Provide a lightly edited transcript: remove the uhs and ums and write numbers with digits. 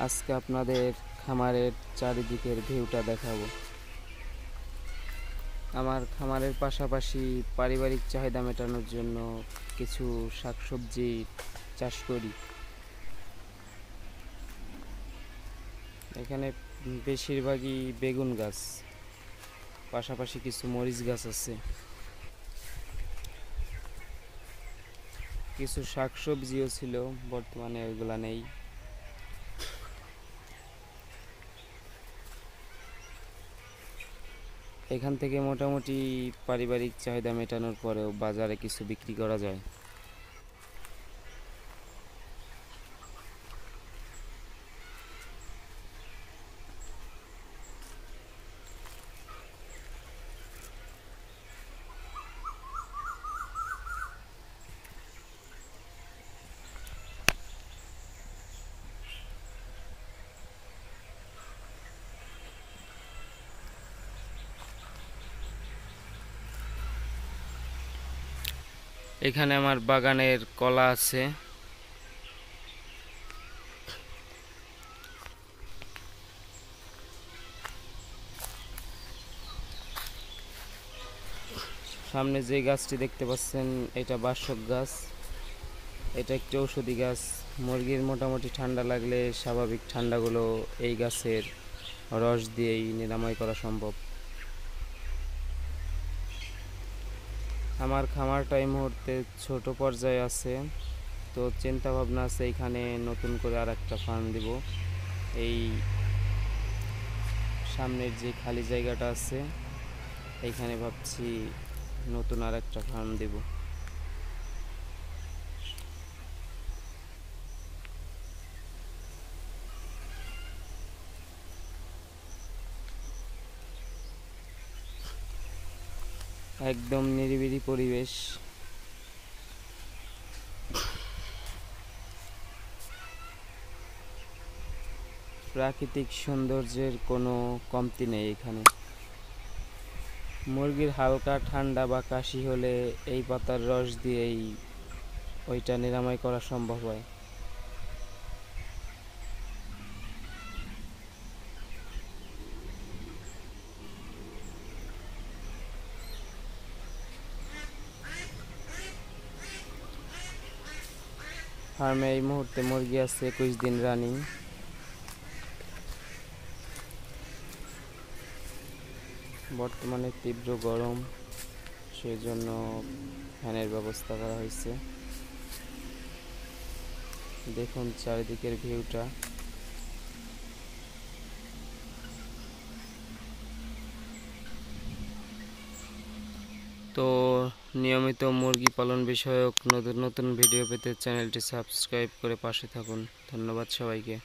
আজকে আপনাদের খামারের চারিদিকের ভিউটা দেখাবো। আমার খামারের পাশাপাশি পারিবারিক চাহিদা মেটানোর জন্য কিছু শাকসবজি চাষ করি। এখানে বেশিরভাগই বেগুন গাছ, পাশাপাশি কিছু মরিচ গাছ আছে। কিছু শাকসবজিও ছিল, বর্তমানে ওইগুলা নেই। এখান থেকে মোটামুটি পারিবারিক চাহিদা মেটানোর পরেও বাজারে কিছু বিক্রি করা যায়। এখানে আমার বাগানের কলা আছে। সামনে যে গাছটি দেখতে পাচ্ছেন এটা বাসক গাছ। এটা একটি ঔষধি গাছ। মুরগির মোটামুটি ঠান্ডা লাগলে স্বাভাবিক ঠান্ডাগুলো এই গাছের রস দিয়েই নিরাময় করা সম্ভব। আমার খামারটা এই মুহূর্তে ছোট পর্যায়ে আছে, তো চিন্তা ভাবনা আছে এখানে নতুন করে আর একটা ফার্ম দিব। এই সামনের যে খালি জায়গাটা আছে এইখানে ভাবছি নতুন আর একটা ফার্ম দিব। একদম নিরিবিলি পরিবেশ। প্রাকৃতিক সৌন্দর্যের কোনো কমতি নেই এখানে। মুরগির হালকা ঠান্ডা বা কাশি হলে এই পাতার রস দিয়েই ওইটা নিরাময় করা সম্ভব হয়। ফার্মে এই মুহূর্তে মুরগি আছে 21 দিন রানিং। বর্তমানে তীব্র গরম, সেই জন্য ফ্যানের ব্যবস্থা করা হয়েছে। দেখুন চারিদিকের ভিউটা। তো নিয়মিত মুরগি পালন বিষয়ক নতুন নতুন ভিডিও পেতে চ্যানেলটি সাবস্ক্রাইব করে পাশে থাকুন। ধন্যবাদ সবাইকে।